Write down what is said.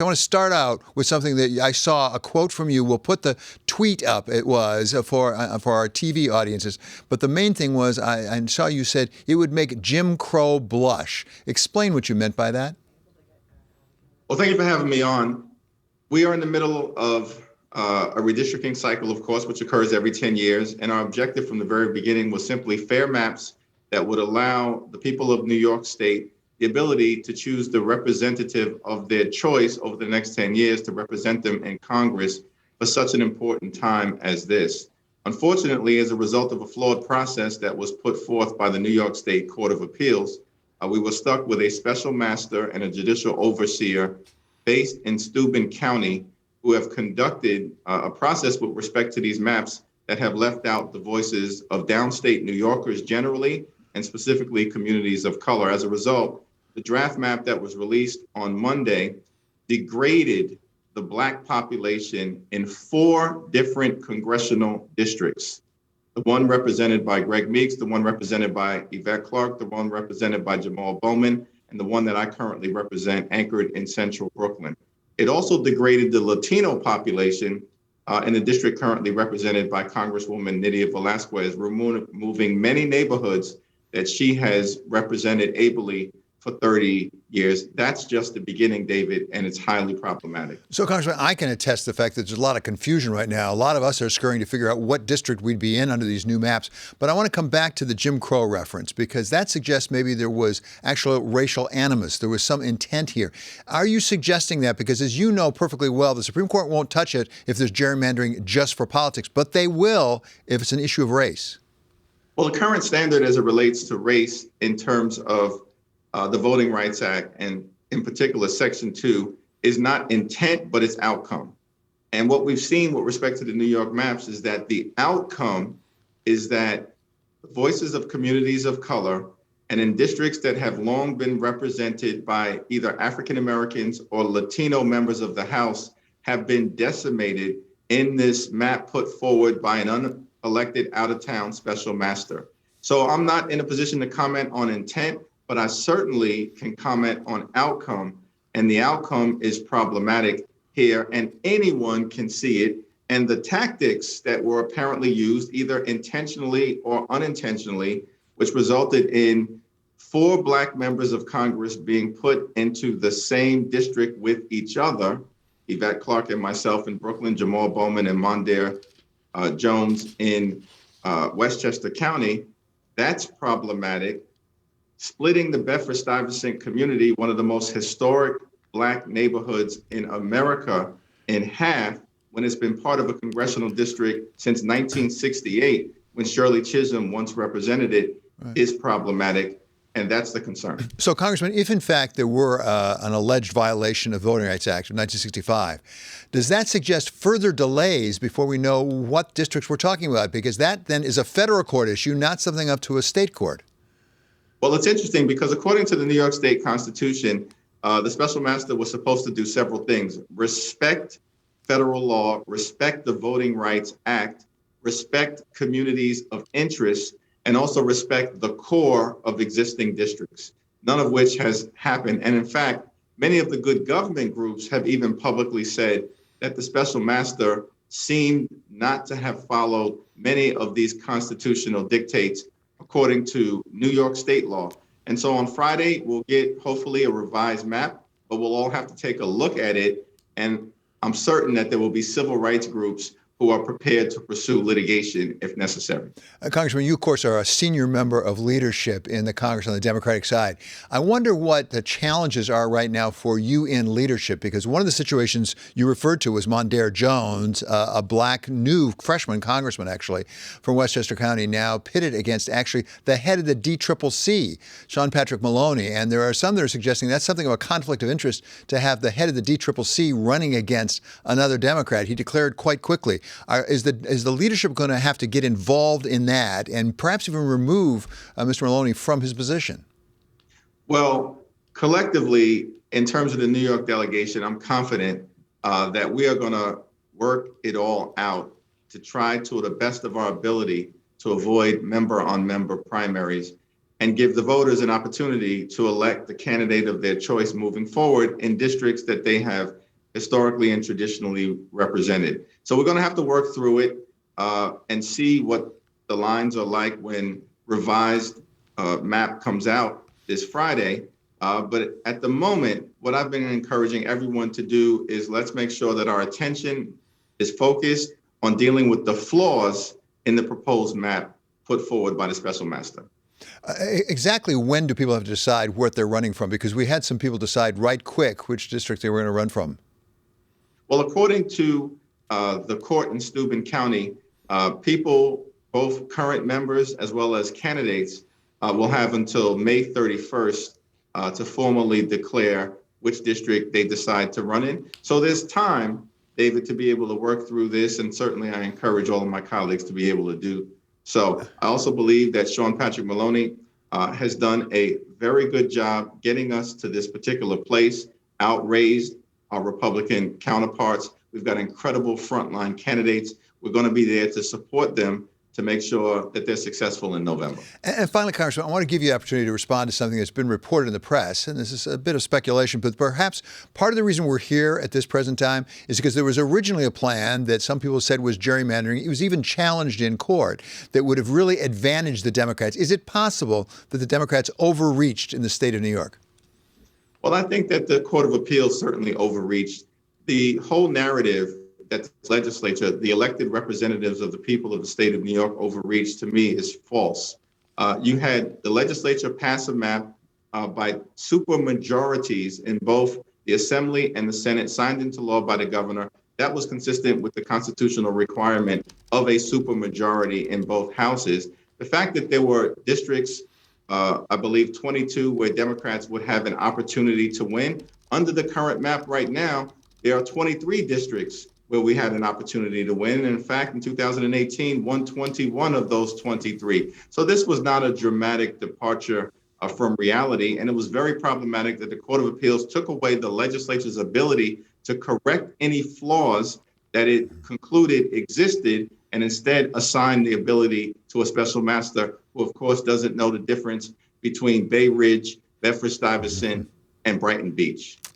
I want to start out with something that I saw, a quote from you. We'll put the tweet up, it was, for our TV audiences. But the main thing was, I saw you said it would make Jim Crow blush. Explain what you meant by that. Well, thank you for having me on. We are in the middle of a redistricting cycle, of course, which occurs every 10 years. And our objective from the very beginning was simply fair maps that would allow the people of New York State the ability to choose the representative of their choice over the next 10 years to represent them in Congress for such an important time as this. Unfortunately, as a result of a flawed process that was put forth by the New York State Court of Appeals, we were stuck with a special master and a judicial overseer based in Steuben County who have conducted a process with respect to these maps that have left out the voices of downstate New Yorkers generally, and specifically communities of color. As a result, the draft map that was released on Monday degraded the Black population in 4 different congressional districts. The one represented by Greg Meeks, the one represented by Yvette Clarke, the one represented by Jamal Bowman, and the one that I currently represent, anchored in central Brooklyn. It also degraded the Latino population in the district currently represented by Congresswoman Nydia Velázquez, removing many neighborhoods that she has represented ably for 30 years. That's just the beginning, David, and it's highly problematic. So, Congressman, I can attest to the fact that there's a lot of confusion right now. A lot of us are scurrying to figure out what district we'd be in under these new maps. But I want to come back to the Jim Crow reference, because that suggests maybe there was actual racial animus. There was some intent here. Are you suggesting that? Because as you know perfectly well, the Supreme Court won't touch it if there's gerrymandering just for politics, but they will if it's an issue of race. Well, the current standard as it relates to race in terms of the Voting Rights Act, and in particular, Section 2, is not intent, but it's outcome. And what we've seen with respect to the New York maps is that the outcome is that the voices of communities of color and in districts that have long been represented by either African Americans or Latino members of the House have been decimated in this map put forward by an unelected out-of-town special master. So I'm not in a position to comment on intent, but I certainly can comment on outcome, and the outcome is problematic here, and anyone can see it. And the tactics that were apparently used, either intentionally or unintentionally, which resulted in 4 Black members of Congress being put into the same district with each other, Yvette Clarke and myself in Brooklyn, Jamal Bowman and Mondaire Jones in Westchester County, that's problematic. Splitting the Bedford-Stuyvesant community, one of the most historic Black neighborhoods in America, in half, when it's been part of a congressional district since 1968, when Shirley Chisholm once represented it, is problematic. And that's the concern. So, Congressman, if in fact there were an alleged violation of the Voting Rights Act of 1965, does that suggest further delays before we know what districts we're talking about? Because that then is a federal court issue, not something up to a state court. Well, it's interesting because according to the New York State Constitution, the special master was supposed to do several things: respect federal law, respect the Voting Rights Act, respect communities of interest, and also respect the core of existing districts, none of which has happened. And in fact, many of the good government groups have even publicly said that the special master seemed not to have followed many of these constitutional dictates according to New York state law. And so on Friday, we'll get hopefully a revised map, but we'll all have to take a look at it. And I'm certain that there will be civil rights groups who are prepared to pursue litigation if necessary. Congressman, you, of course, are a senior member of leadership in the Congress on the Democratic side. I wonder what the challenges are right now for you in leadership, because one of the situations you referred to was Mondaire Jones, a Black new freshman congressman, actually, from Westchester County, now pitted against actually the head of the DCCC, Sean Patrick Maloney. And there are some that are suggesting that's something of a conflict of interest to have the head of the DCCC running against another Democrat. He declared quite quickly. Is the leadership going to have to get involved in that and perhaps even remove Mr. Maloney from his position? Well, collectively, in terms of the New York delegation, I'm confident that we are going to work it all out to try to the best of our ability to avoid member-on-member primaries and give the voters an opportunity to elect the candidate of their choice moving forward in districts that they have historically and traditionally represented. So we're going to have to work through it and see what the lines are like when revised map comes out this Friday. But at the moment, what I've been encouraging everyone to do is let's make sure that our attention is focused on dealing with the flaws in the proposed map put forward by the special master. Exactly when do people have to decide what they're running from? Because we had some people decide right quick which district they were going to run from. Well, according to the court in Steuben County, people, both current members as well as candidates, will have until May 31st to formally declare which district they decide to run in. So there's time, David, to be able to work through this, and certainly I encourage all of my colleagues to be able to do so. I also believe that Sean Patrick Maloney has done a very good job getting us to this particular place, outraised our Republican counterparts. We've got incredible frontline candidates. We're going to be there to support them to make sure that they're successful in November. And finally, Congressman, I want to give you the opportunity to respond to something that's been reported in the press, and this is a bit of speculation, but perhaps part of the reason we're here at this present time is because there was originally a plan that some people said was gerrymandering. It was even challenged in court that would have really advantaged the Democrats. Is it possible that the Democrats overreached in the state of New York? Well, I think that the Court of Appeals certainly overreached. The whole narrative that the legislature, the elected representatives of the people of the state of New York overreached, to me, is false. You had the legislature pass a map by super majorities in both the Assembly and the Senate, signed into law by the governor. That was consistent with the constitutional requirement of a super majority in both houses. The fact that there were districts, I believe 22, where Democrats would have an opportunity to win. Under the current map right now, there are 23 districts where we had an opportunity to win. And in fact, in 2018, won 21 of those 23. So this was not a dramatic departure from reality. And it was very problematic that the Court of Appeals took away the legislature's ability to correct any flaws that it concluded existed, and instead assigned the ability to a special master who, of course, doesn't know the difference between Bay Ridge, Bedford-Stuyvesant, and Brighton Beach.